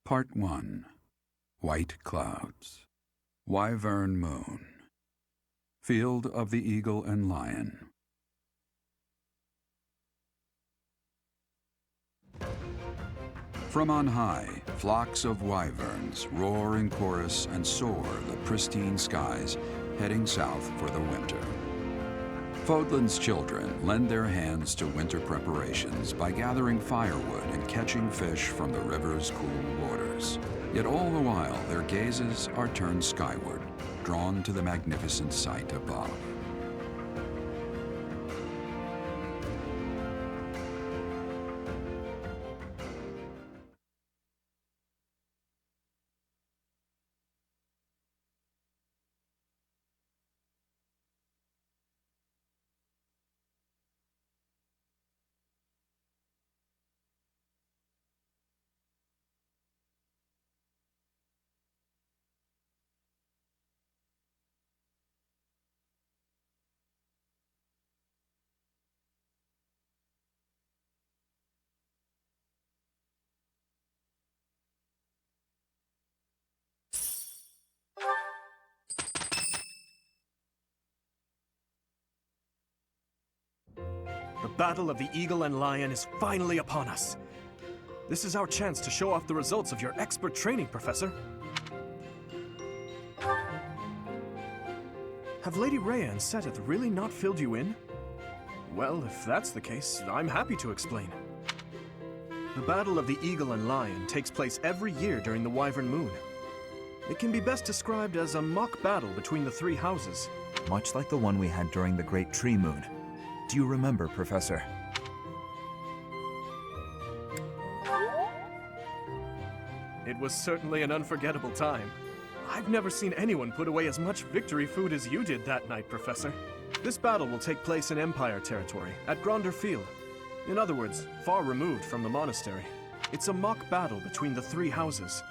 Part 1. White Clouds. Wyvern Moon. Field of the Eagle and Lion. From on high, flocks of wyverns roar in chorus and soar the pristine skies, heading south for the winter. Fodlan's children lend their hands to winter preparations by gathering firewood and catching fish from the river's cool waters. Yet all the while, their gazes are turned skyward, drawn to the magnificent sight above. The battle of the Eagle and Lion is finally upon us. This is our chance to show off the results of your expert training, Professor. Have Lady Rhea and Seteth really not filled you in? Well, if that's the case, I'm happy to explain. The battle of the Eagle and Lion takes place every year during the Wyvern Moon. It can be best described as a mock battle between the three houses. Much like the one we had during the Great Tree Moon. Do you remember, Professor? It was certainly an unforgettable time. I've never seen anyone put away as much victory food as you did that night, Professor. This battle will take place in Empire territory, at Gronder Field. In other words, far removed from the monastery. It's a mock battle between the three houses.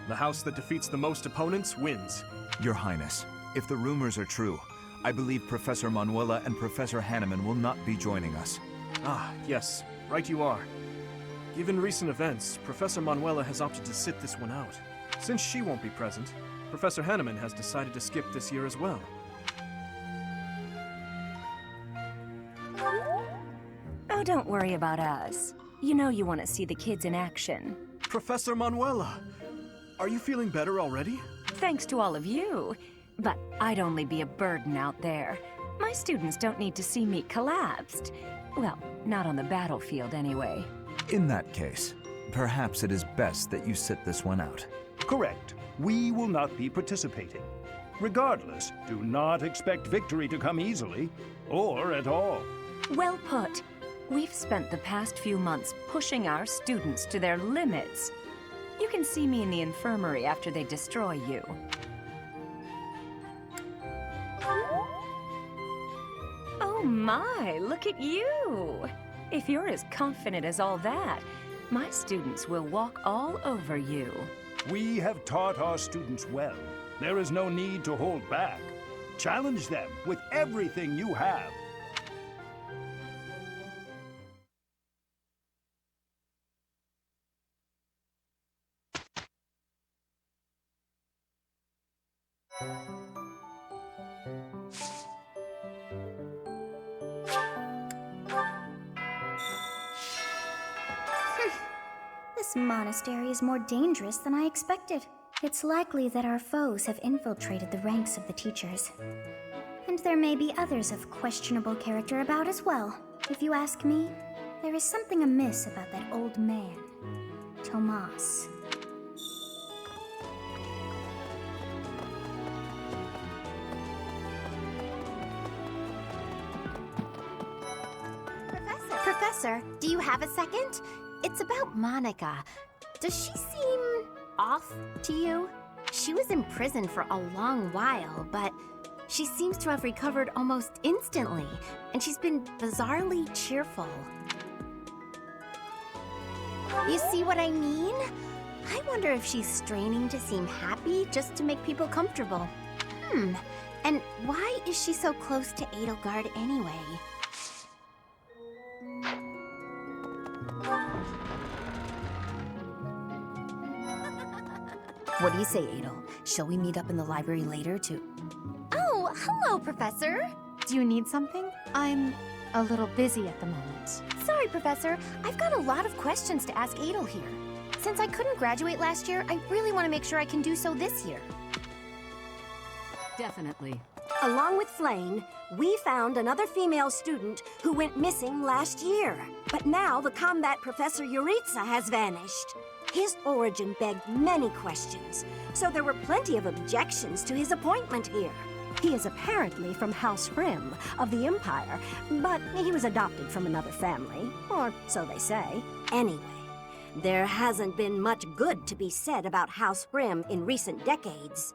The house that defeats the most opponents wins. Your Highness, if the rumors are true, I believe Professor Manuela and Professor Hanneman will not be joining us. Ah, yes, right you are. Given recent events, Professor Manuela has opted to sit this one out. Since she won't be present, Professor Hanneman has decided to skip this year as well. Oh, don't worry about us. You know you want to see the kids in action. Professor Manuela! Are you feeling better already? Thanks to all of you. But I'd only be a burden out there. My students don't need to see me collapsed. Well, not on the battlefield anyway. In that case, perhaps it is best that you sit this one out. Correct. We will not be participating. Regardless, do not expect victory to come easily, or at all. Well put. We've spent the past few months pushing our students to their limits. You can see me in the infirmary after they destroy you. Oh my, look at you! If you're as confident as all that, my students will walk all over you. We have taught our students well. There is no need to hold back. Challenge them with everything you have. This monastery is more dangerous than I expected. It's likely that our foes have infiltrated the ranks of the teachers. And there may be others of questionable character about as well. If you ask me, there is something amiss about that old man, Tomas. Professor, do you have a second? It's about Monica. Does she seem off to you? She was in prison for a long while, but she seems to have recovered almost instantly, and she's been bizarrely cheerful. You see what I mean? I wonder if she's straining to seem happy just to make people comfortable. And why is she so close to Edelgard anyway? What do you say, Adel? Shall we meet up in the library later to... Oh, hello, Professor. Do you need something? I'm a little busy at the moment. Sorry, Professor. I've got a lot of questions to ask Adel here. Since I couldn't graduate last year, I really want to make sure I can do so this year. Definitely. Along with Flane, we found another female student who went missing last year. But now the combat professor Yuritsa has vanished. His origin begged many questions, so there were plenty of objections to his appointment here. He is apparently from House Rim of the Empire, but he was adopted from another family, or so they say. Anyway, there hasn't been much good to be said about House Rim in recent decades.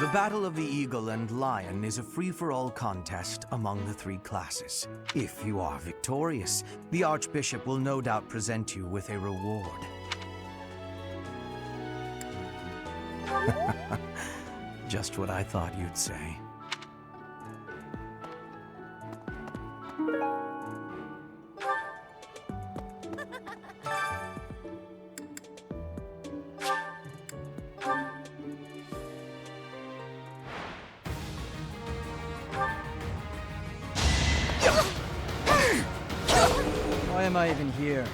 The Battle of the Eagle and Lion is a free-for-all contest among the 3 classes. If you are victorious, the Archbishop will no doubt present you with a reward. Just what I thought you'd say. Why am I even here?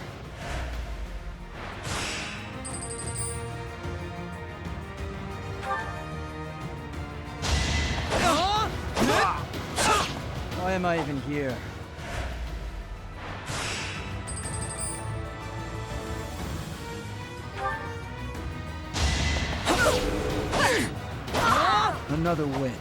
Why am I even here? Another win.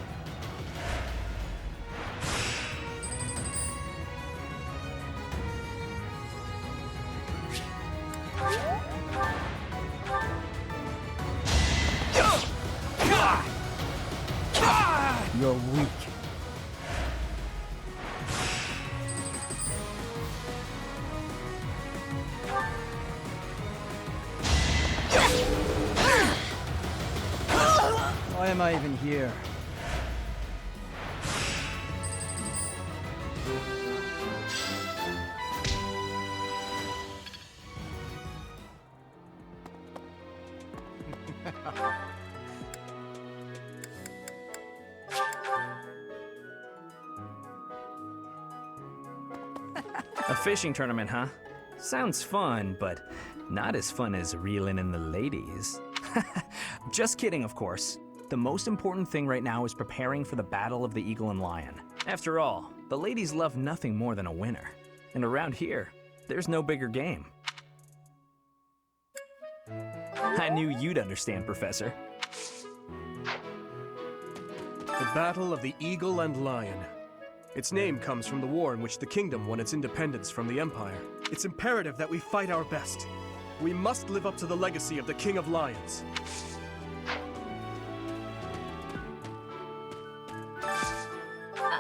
You're weak. Why am I even here? A fishing tournament, huh? Sounds fun, but not as fun as reeling in the ladies. Just kidding, of course. The most important thing right now is preparing for the Battle of the Eagle and Lion. After all, the ladies love nothing more than a winner. And around here, there's no bigger game. I knew you'd understand, Professor. The Battle of the Eagle and Lion. Its name comes from the war in which the kingdom won its independence from the Empire. It's imperative that we fight our best. We must live up to the legacy of the King of Lions.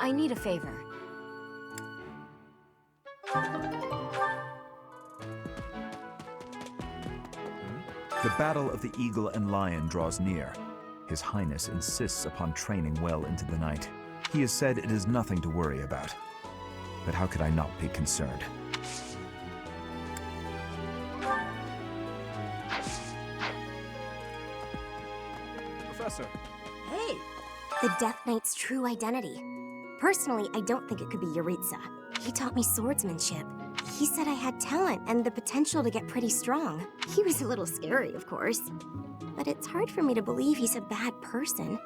I need a favor. The Battle of the Eagle and Lion draws near. His Highness insists upon training well into the night. He has said it is nothing to worry about. But how could I not be concerned? Professor. Hey! The Death Knight's true identity. Personally, I don't think it could be Yuritsa. He taught me swordsmanship. He said I had talent and the potential to get pretty strong. He was a little scary, of course. But it's hard for me to believe he's a bad person.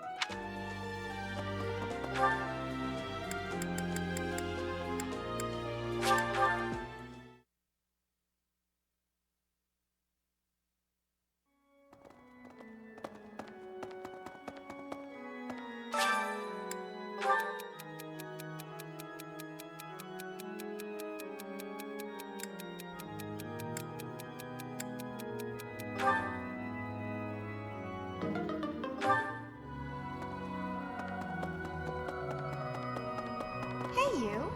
Hey, you.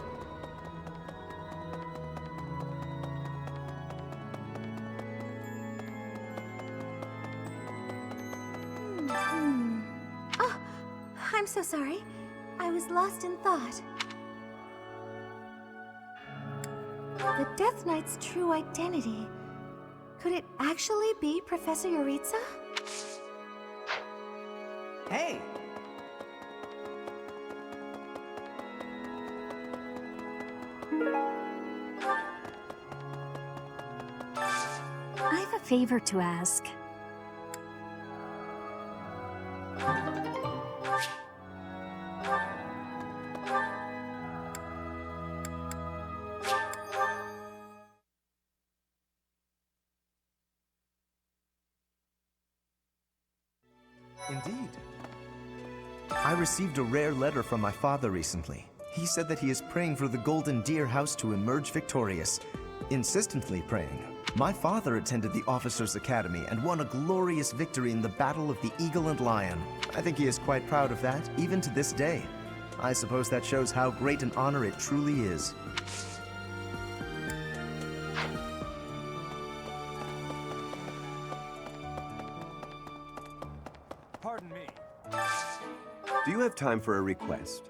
Oh, I'm so sorry. I was lost in thought. The Death Knight's true identity. Could it actually be Professor Yuritsa? Hey! I have a favor to ask. Indeed. I received a rare letter from my father recently. He said that he is praying for the Golden Deer House to emerge victorious. Insistently praying. My father attended the Officers' Academy and won a glorious victory in the Battle of the Eagle and Lion. I think he is quite proud of that, even to this day. I suppose that shows how great an honor it truly is. Pardon me. Do you have time for a request?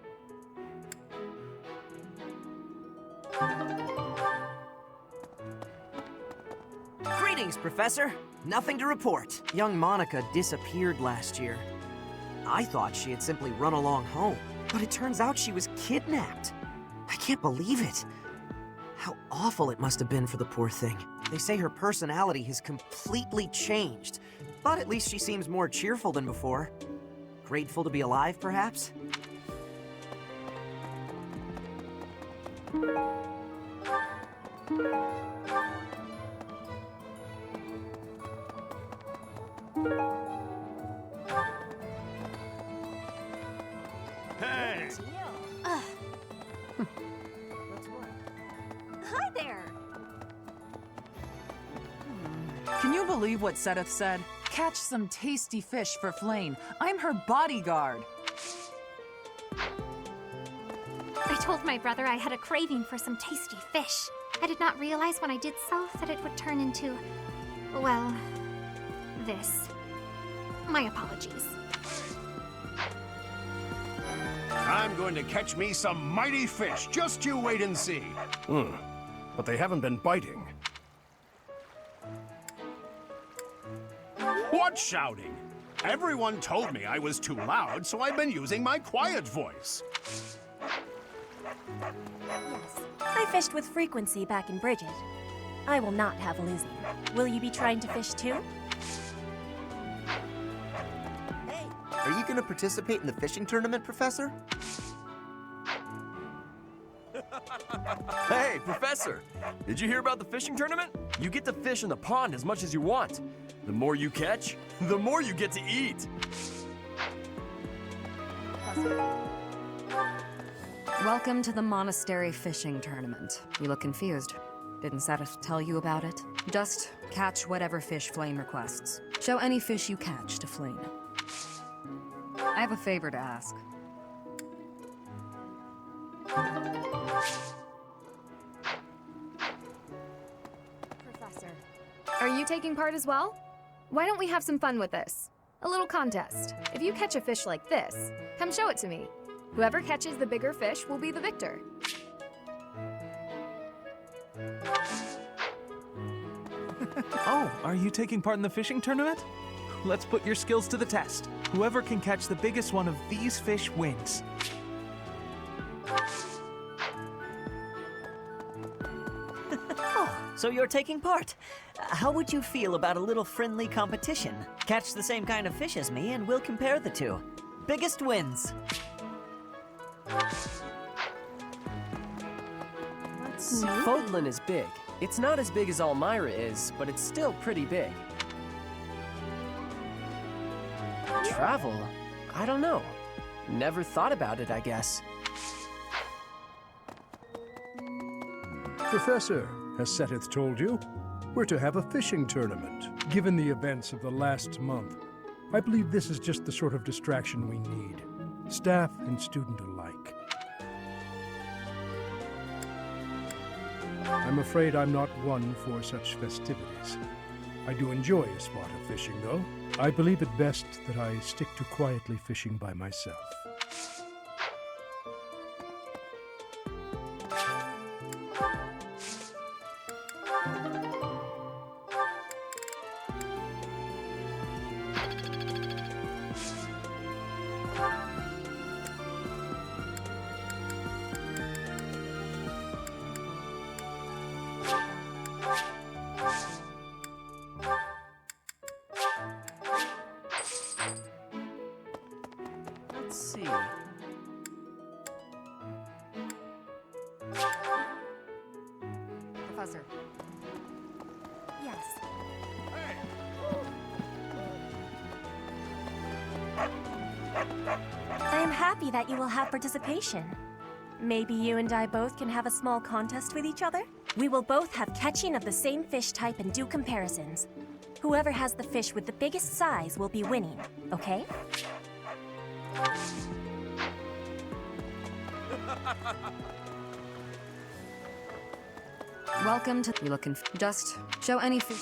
Greetings, Professor. Nothing to report. Young Monica disappeared last year. I thought she had simply run along home, but it turns out she was kidnapped. I can't believe it. How awful it must have been for the poor thing. They say her personality has completely changed, but at least she seems more cheerful than before. Grateful to be alive, perhaps? Hey! Hi there! Can you believe what Seteth said? Catch some tasty fish for Flame. I'm her bodyguard. I told my brother I had a craving for some tasty fish. I did not realize when I did so that it would turn into, well, this. My apologies. I'm going to catch me some mighty fish. Just you wait and see. But they haven't been biting. What shouting? Everyone told me I was too loud, so I've been using my quiet voice. Yes, I fished with frequency back in Bridget. I will not have losing. Will you be trying to fish too? Hey! Are you going to participate in the fishing tournament, Professor? Hey, Professor! Did you hear about the fishing tournament? You get to fish in the pond as much as you want. The more you catch, the more you get to eat. Welcome to the Monastery Fishing Tournament. You look confused. Didn't Seteth tell you about it? Just catch whatever fish Flame requests. Show any fish you catch to Flame. I have a favor to ask. Professor, are you taking part as well? Why don't we have some fun with this? A little contest. If you catch a fish like this, come show it to me. Whoever catches the bigger fish will be the victor. Oh, are you taking part in the fishing tournament? Let's put your skills to the test. Whoever can catch the biggest one of these fish wins. Oh, so you're taking part. How would you feel about a little friendly competition? Catch the same kind of fish as me and we'll compare the two. Biggest wins. Fodlan is big. It's not as big as Almyra is, but it's still pretty big. Travel? I don't know. Never thought about it, I guess. Professor, has Seteth told you? We're to have a fishing tournament. Given the events of the last month, I believe this is just the sort of distraction we need. Staff and student alike. I'm afraid I'm not one for such festivities. I do enjoy a spot of fishing, though. I believe it best that I stick to quietly fishing by myself. Yes. I am happy that you will have participation. Maybe you and I both can have a small contest with each other? We will both have catching of the same fish type and do comparisons. Whoever has the fish with the biggest size will be winning, okay? Welcome to... You looking... Just show any fish...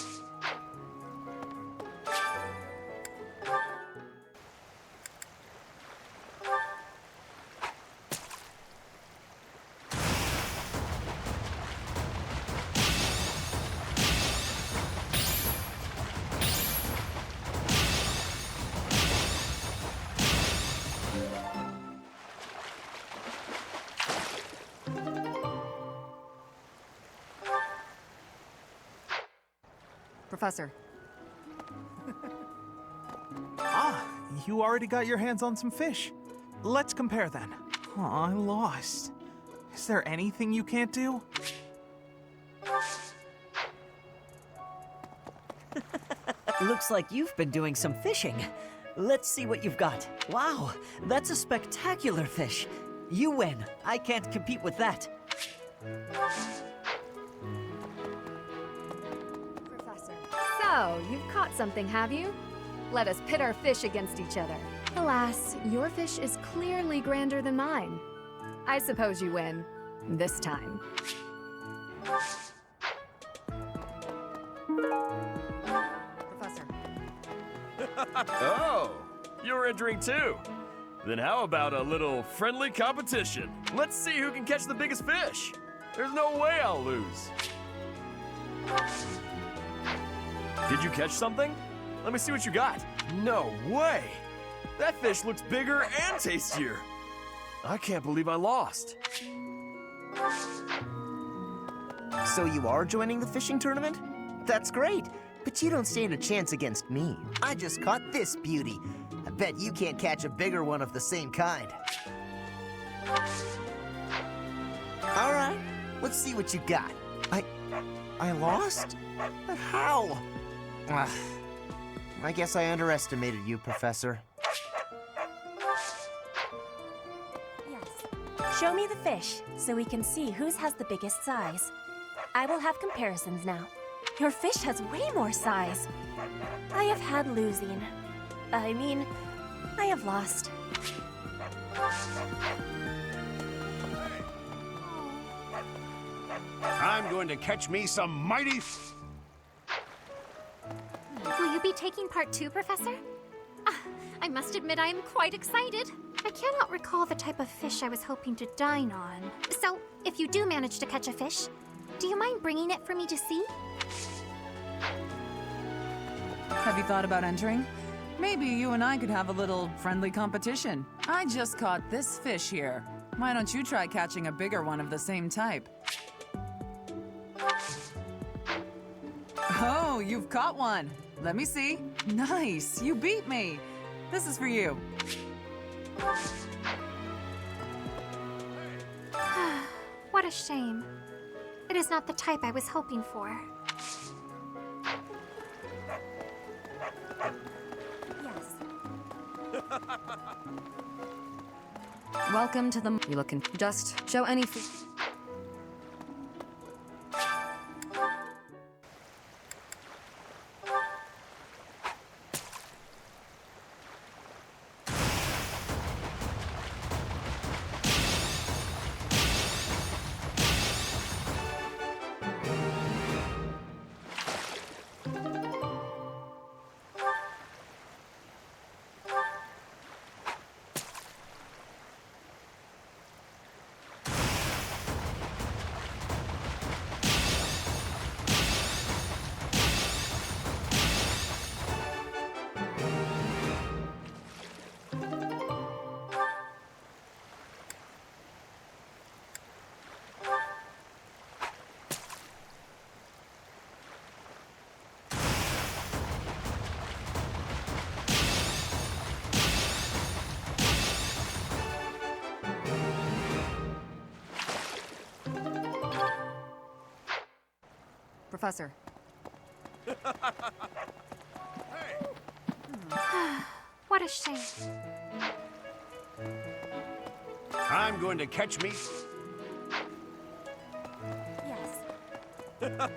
Professor. You already got your hands on some fish. Let's compare then. Oh, I'm lost. Is there anything you can't do? Looks like you've been doing some fishing. Let's see what you've got. Wow, that's a spectacular fish. You win. I can't compete with that. So, you've caught something, have you? Let us pit our fish against each other. Alas, your fish is clearly grander than mine. I suppose you win. This time. Professor. Oh, you're entering too. Then how about a little friendly competition? Let's see who can catch the biggest fish. There's no way I'll lose. Did you catch something? Let me see what you got. No way! That fish looks bigger and tastier. I can't believe I lost. So you are joining the fishing tournament? That's great, but you don't stand a chance against me. I just caught this beauty. I bet you can't catch a bigger one of the same kind. All right, let's see what you got. I lost? But how? I guess I underestimated you, Professor. Yes. Show me the fish, so we can see whose has the biggest size. I will have comparisons now. Your fish has way more size. I have had losing. I mean, I have lost. I'm going to catch me some mighty... Will you be taking part too, Professor? I must admit I am quite excited. I cannot recall the type of fish I was hoping to dine on. So, if you do manage to catch a fish, do you mind bringing it for me to see? Have you thought about entering? Maybe you and I could have a little friendly competition. I just caught this fish here. Why don't you try catching a bigger one of the same type? Oh, you've caught one. Let me see. Nice, you beat me. This is for you. What a shame. It is not the type I was hoping for. Yes. Welcome to the... You looking... Just show any... Professor. What a shame. I'm going to catch me. Yes.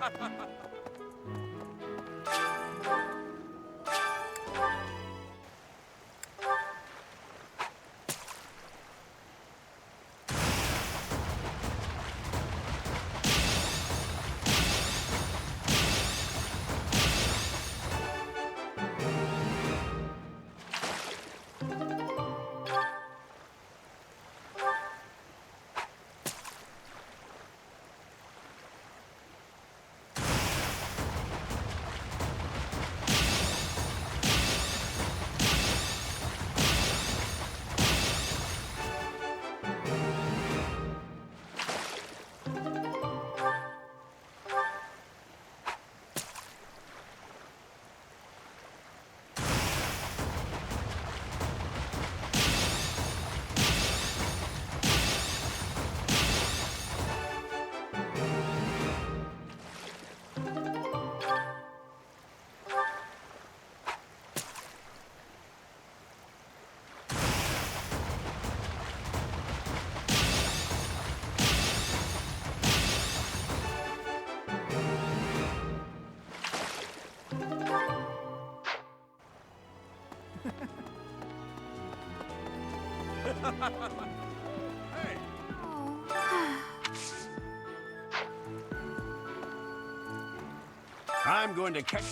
I'm going to catch...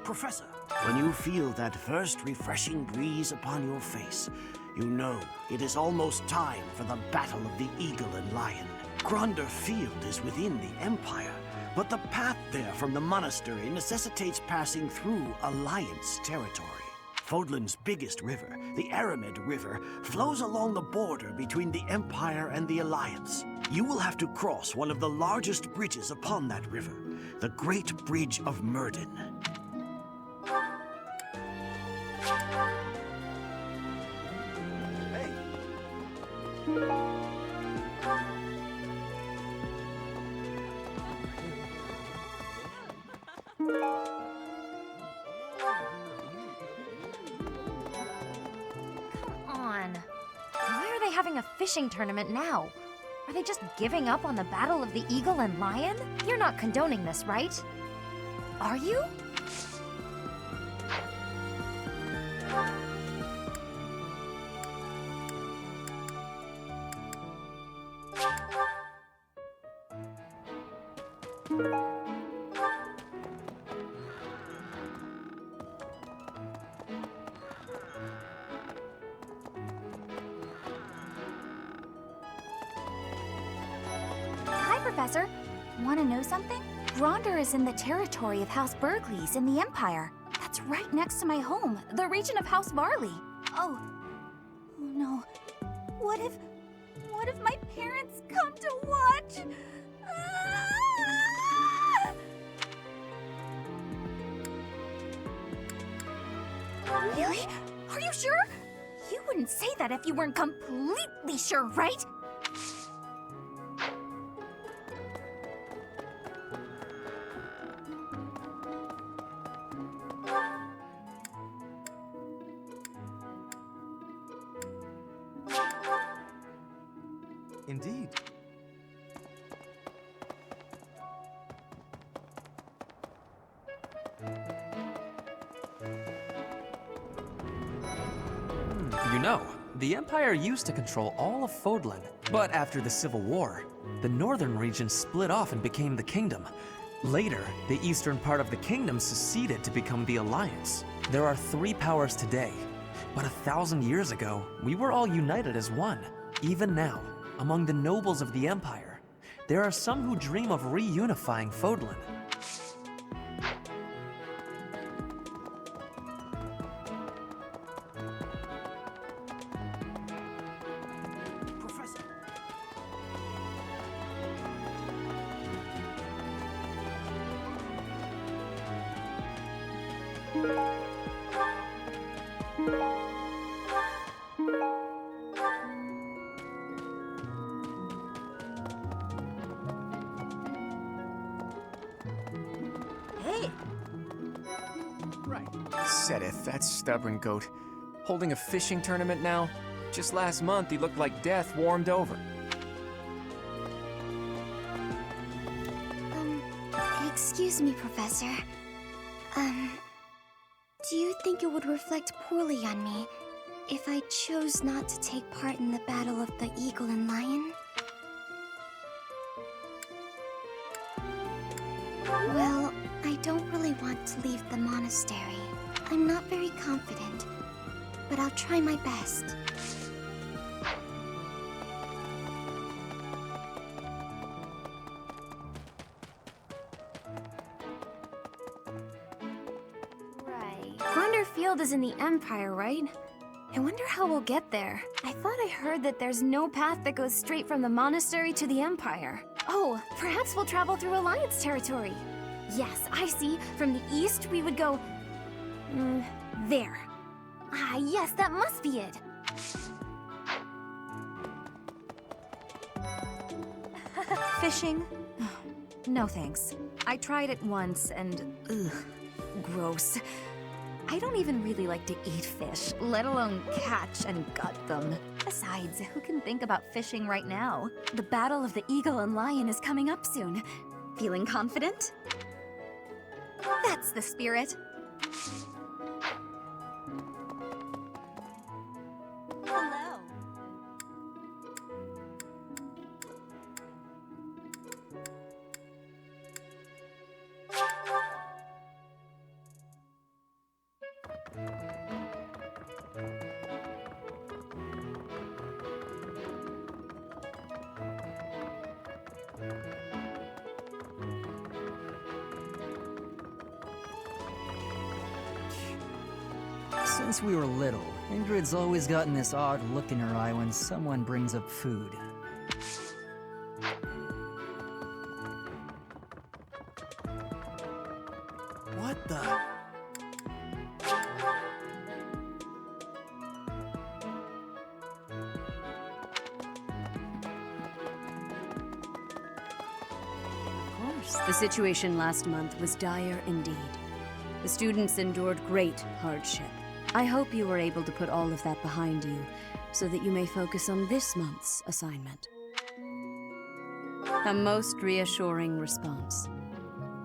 Professor, when you feel that first refreshing breeze upon your face, you know it is almost time for the Battle of the Eagle and Lion. Gronder Field is within the Empire, but the path there from the monastery necessitates passing through Alliance territory. Fodlan's biggest river, the Aramid River, flows along the border between the Empire and the Alliance. You will have to cross one of the largest bridges upon that river, the Great Bridge of Myrden. Why are they having a fishing tournament now? Are they just giving up on the Battle of the Eagle and Lion? You're not condoning this, right? Are you? Professor. Want to know something? Gronder is in the territory of House Burgleys in the Empire. That's right next to my home, the region of House Varley. Oh no. What if my parents come to watch? Really? Are you sure? You wouldn't say that if you weren't completely sure, right? Indeed. You know, the Empire used to control all of Fodlan, but after the Civil War, the northern region split off and became the Kingdom. Later, the eastern part of the Kingdom seceded to become the Alliance. There are 3 powers today, but 1,000 years ago, we were all united as one. Even now, among the nobles of the Empire, there are some who dream of reunifying Fodlan. right. Sedith, that stubborn goat. Holding a fishing tournament now? Just last month, he looked like death warmed over. Excuse me, Professor. Do you think it would reflect poorly on me if I chose not to take part in the battle of the Eagle and Lion? Well, I don't really want to leave the monastery. I'm not very confident, but I'll try my best. Gronder Field is in the Empire, right? I wonder how we'll get there. I thought I heard that there's no path that goes straight from the monastery to the Empire. Oh, perhaps we'll travel through Alliance territory. Yes, I see. From the east, we would go... there. Ah, yes, that must be it. Fishing? No thanks. I tried it once and... ugh, gross. I don't even really like to eat fish, let alone catch and gut them. Besides, who can think about fishing right now? The Battle of the Eagle and Lion is coming up soon. Feeling confident? That's the spirit. Hello. Since we were little, Ingrid's always gotten this odd look in her eye when someone brings up food. What the? The situation last month was dire indeed. The students endured great hardship. I hope you were able to put all of that behind you, so that you may focus on this month's assignment. A most reassuring response.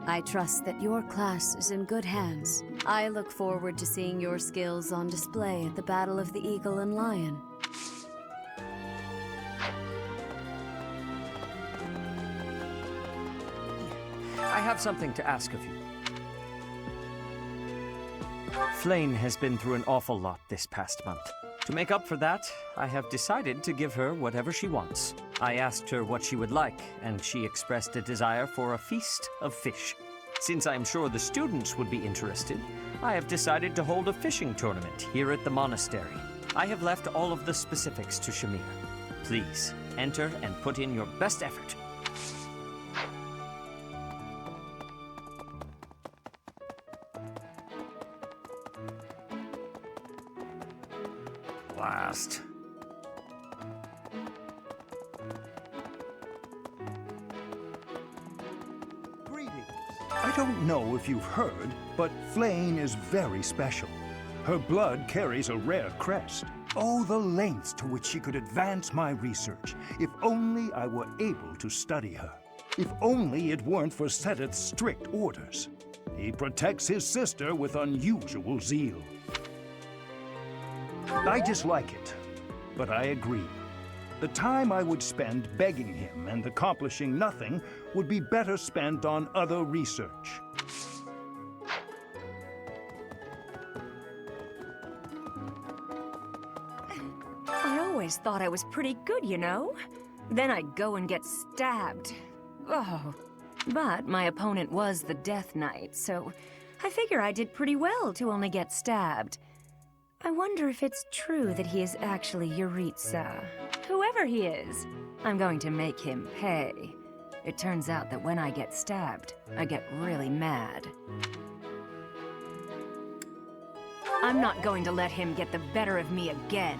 I trust that your class is in good hands. I look forward to seeing your skills on display at the Battle of the Eagle and Lion. I have something to ask of you. Flane has been through an awful lot this past month. To make up for that, I have decided to give her whatever she wants. I asked her what she would like, and she expressed a desire for a feast of fish. Since I am sure the students would be interested, I have decided to hold a fishing tournament here at the monastery. I have left all of the specifics to Shamir. Please, enter and put in your best effort. Blast. I don't know if you've heard, but Flane is very special. Her blood carries a rare crest. Oh, the lengths to which she could advance my research, if only I were able to study her. If only it weren't for Sedith's strict orders. He protects his sister with unusual zeal. I dislike it, but I agree. The time I would spend begging him and accomplishing nothing would be better spent on other research. I always thought I was pretty good, you know? Then I'd go and get stabbed. Oh. But my opponent was the Death Knight, so I figure I did pretty well to only get stabbed. I wonder if it's true that he is actually Yuritsa. Whoever he is, I'm going to make him pay. It turns out that when I get stabbed, I get really mad. I'm not going to let him get the better of me again.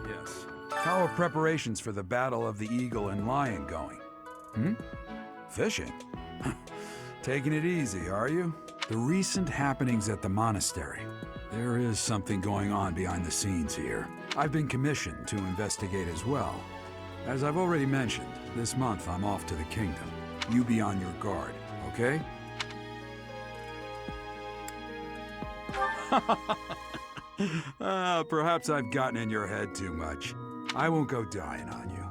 Yes. How are preparations for the Battle of the Eagle and Lion going? Fishing? Taking it easy, are you? The recent happenings at the monastery. There is something going on behind the scenes here. I've been commissioned to investigate as well. As I've already mentioned, this month I'm off to the kingdom. You be on your guard, okay? Perhaps I've gotten in your head too much. I won't go dying on you.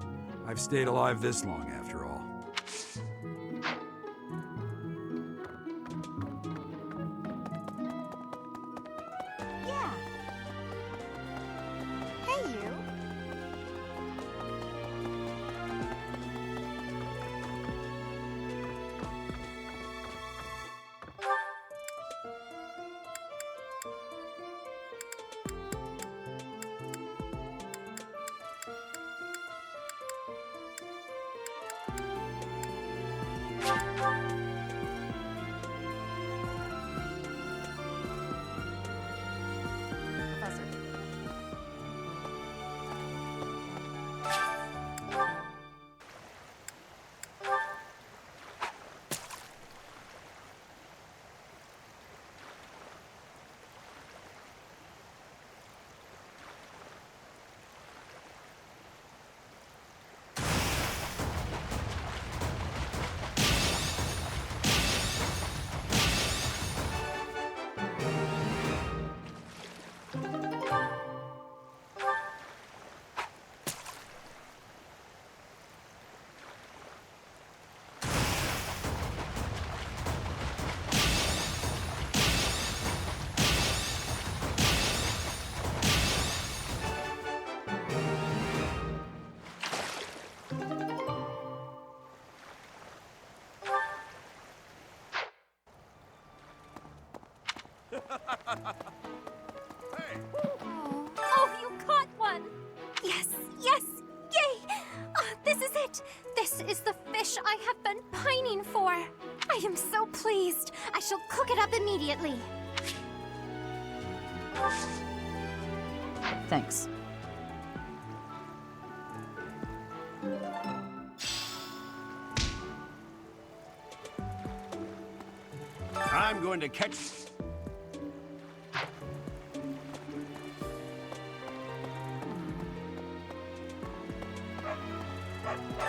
I've stayed alive this long after all. Yeah. Hey, you. Oh, you caught one! Yes, yes! Yay! This is it! This is the fish I have been pining for! I am so pleased! I shall cook it up immediately! Thanks. I'm going to catch...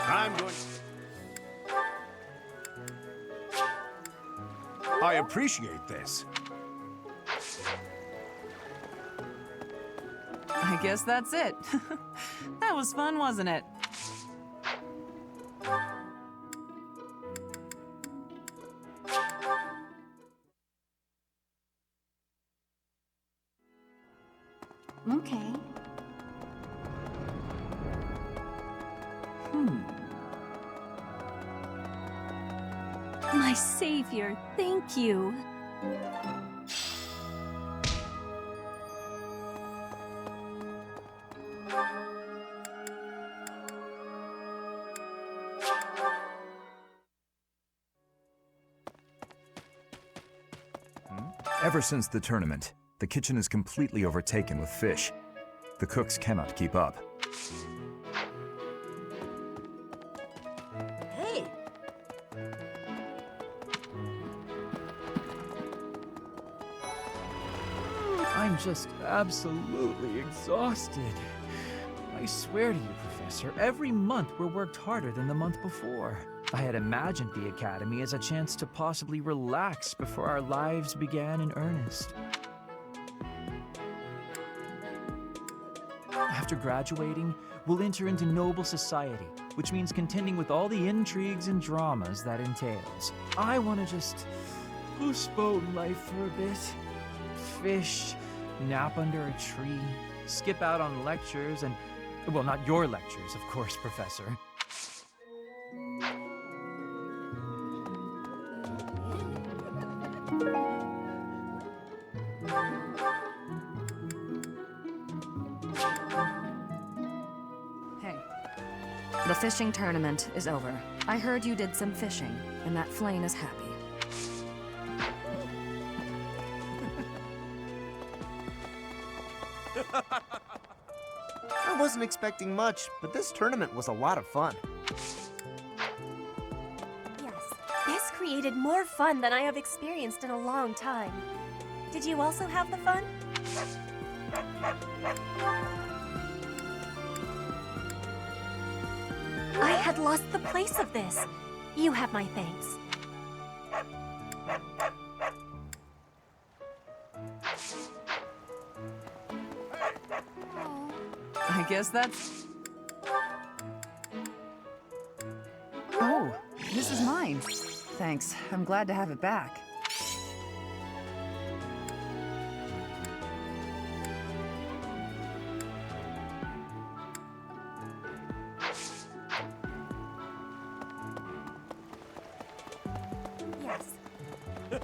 I'm going... I appreciate this. I guess that's it. That was fun, wasn't it? Okay. My savior, thank you. Ever since the tournament, the kitchen is completely overtaken with fish. The cooks cannot keep up. Hey! I'm just absolutely exhausted. I swear to you, Professor, every month we're worked harder than the month before. I had imagined the Academy as a chance to possibly relax before our lives began in earnest. After graduating, we'll enter into noble society, which means contending with all the intrigues and dramas that entails. I want to just postpone life for a bit. Fish, nap under a tree, skip out on lectures, and, well, not your lectures, of course, Professor. Hey. The fishing tournament is over. I heard you did some fishing, and that Flame is happy. wasn't expecting much, but this tournament was a lot of fun. Yes, this created more fun than I have experienced in a long time. Did you also have the fun? I had lost the place of this. You have my thanks. I guess that's... Oh, this is mine. Thanks. I'm glad to have it back.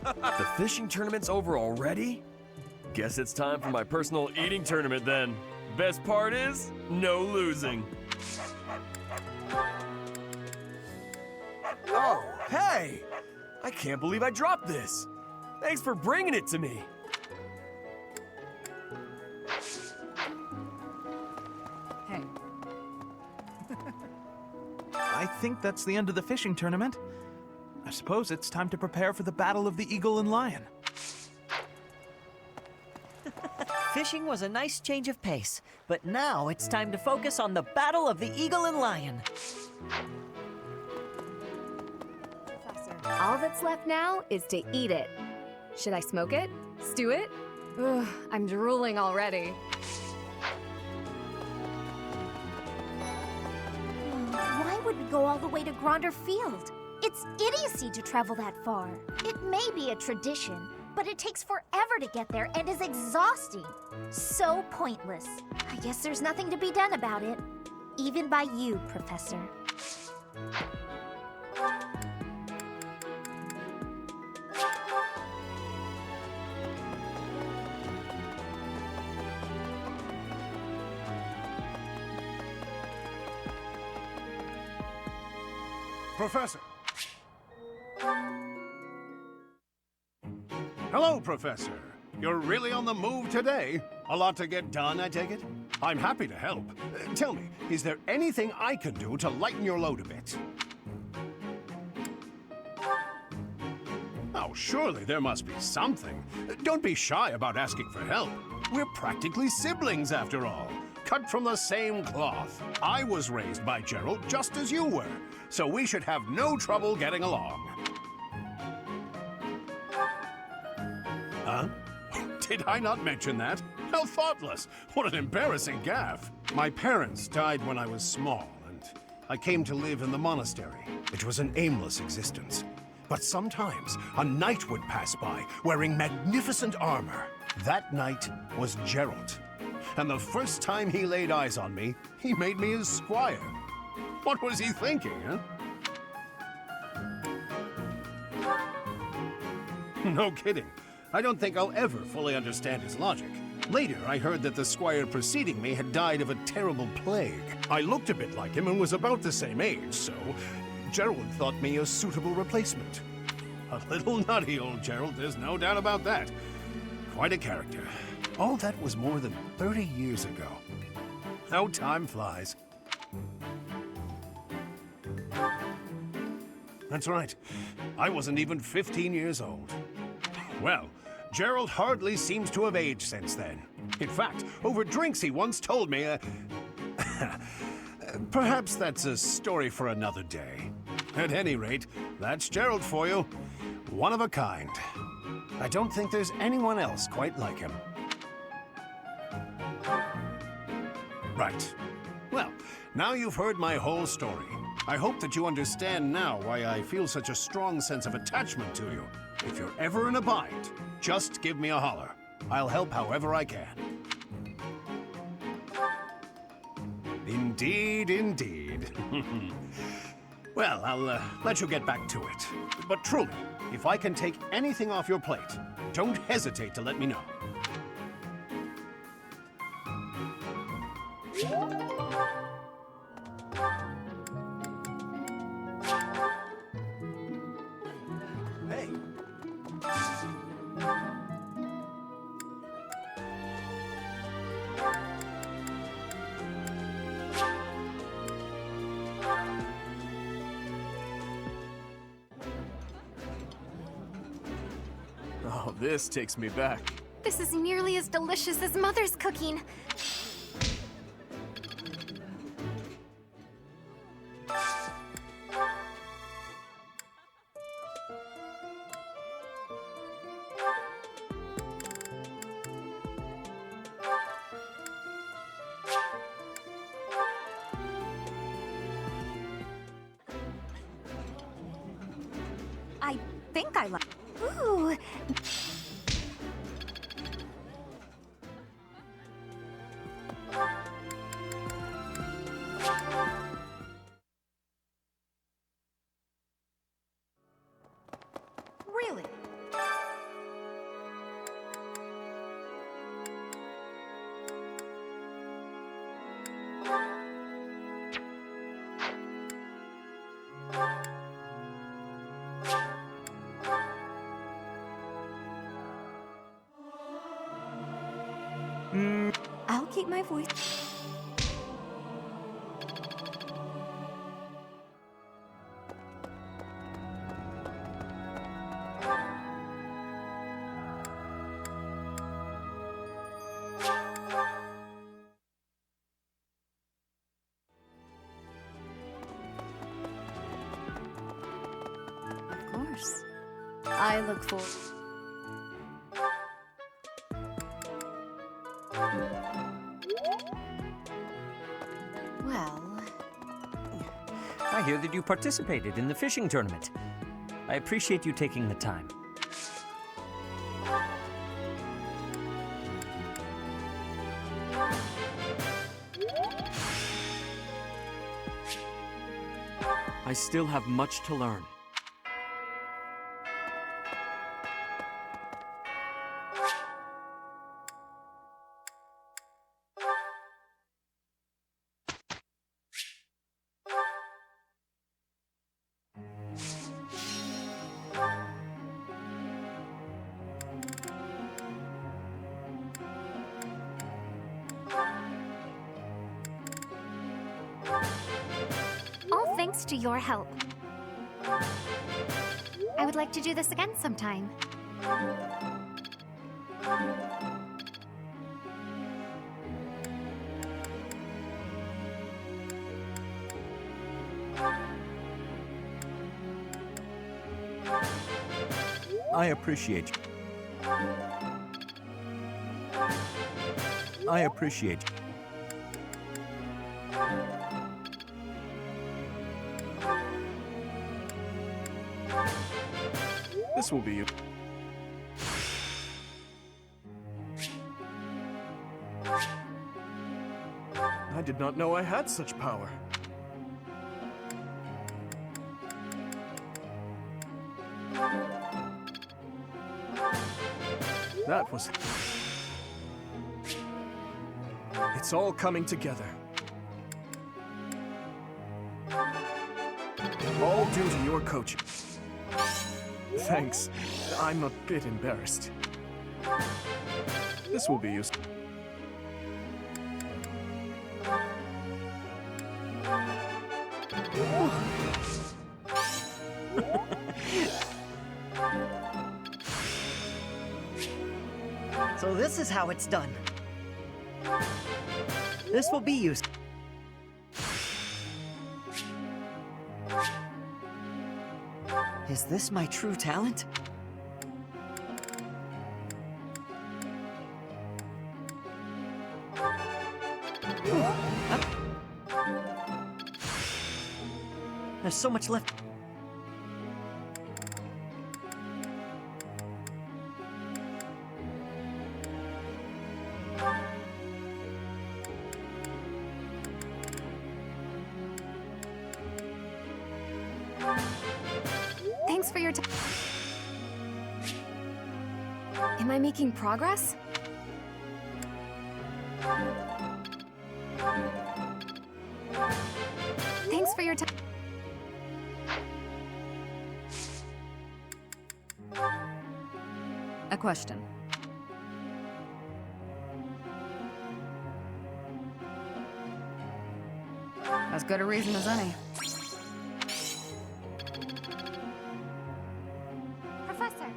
The fishing tournament's over already? Guess it's time for my personal eating tournament then. Best part is, no losing. Oh, hey! I can't believe I dropped this. Thanks for bringing it to me. Hey. I think that's the end of the fishing tournament. I suppose it's time to prepare for the Battle of the Eagle and Lion. Fishing was a nice change of pace, but now it's time to focus on the Battle of the Eagle and Lion. All that's left now is to eat it. Should I smoke it? Stew it? Ugh, I'm drooling already. Why would we go all the way to Gronder Field? It's idiocy to travel that far. It may be a tradition, but it takes forever to get there and is exhausting. So pointless. I guess there's nothing to be done about it. Even by you, Professor. Professor! Hello, Professor. You're really on the move today. A lot to get done, I take it? I'm happy to help. Tell me, is there anything I can do to lighten your load a bit? Oh, surely there must be something. Don't be shy about asking for help. We're practically siblings, after all. Cut from the same cloth. I was raised by Gerald just as you were, so we should have no trouble getting along. Huh? Did I not mention that? How thoughtless! What an embarrassing gaffe! My parents died when I was small, and I came to live in the monastery. It was an aimless existence. But sometimes a knight would pass by, wearing magnificent armor. That knight was Gerald. And the first time he laid eyes on me, he made me his squire. What was he thinking, huh? No kidding. I don't think I'll ever fully understand his logic. Later, I heard that the squire preceding me had died of a terrible plague. I looked a bit like him and was about the same age, so Gerald thought me a suitable replacement. A little nutty, old Gerald, there's no doubt about that. Quite a character. All that was more than 30 years ago. How time flies. That's right. I wasn't even 15 years old. Well, Gerald hardly seems to have aged since then. In fact, over drinks he once told me, perhaps that's a story for another day. At any rate, that's Gerald for you. One of a kind. I don't think there's anyone else quite like him. Right. Well, now you've heard my whole story. I hope that you understand now why I feel such a strong sense of attachment to you. If you're ever in a bind, just give me a holler. I'll help however I can. Indeed, indeed. Well, I'll let you get back to it. But truly, if I can take anything off your plate, don't hesitate to let me know. Hey. This takes me back. This is nearly as delicious as Mother's cooking. I think I like. Ooh. Really? I'll keep my voice. Of course. I look forward. Well... I hear that you participated in the fishing tournament. I appreciate you taking the time. I still have much to learn. All thanks to your help. I would like to do this again sometime. I appreciate you. I appreciate you. This will be you. I did not know I had such power. That was... It's all coming together. All due to your coaching. Thanks. I'm a bit embarrassed. This will be useful. So this is how it's done. This will be used. Is this my true talent? There's so much left. Thanks for your time. Am I making progress? Thanks for your time. A question. As good a reason as any. Professor.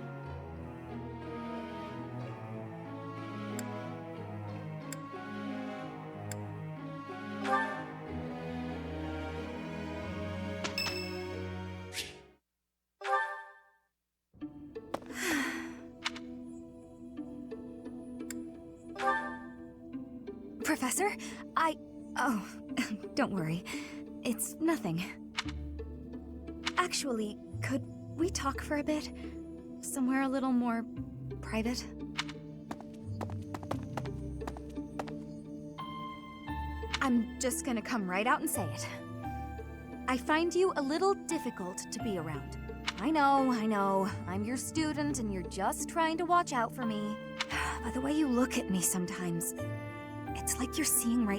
Professor, Oh, don't worry. It's nothing. Actually, could we talk for a bit? Somewhere a little more private? I'm just gonna come right out and say it. I find you a little difficult to be around. I know. I'm your student and you're just trying to watch out for me. But the way you look at me sometimes, it's like you're seeing right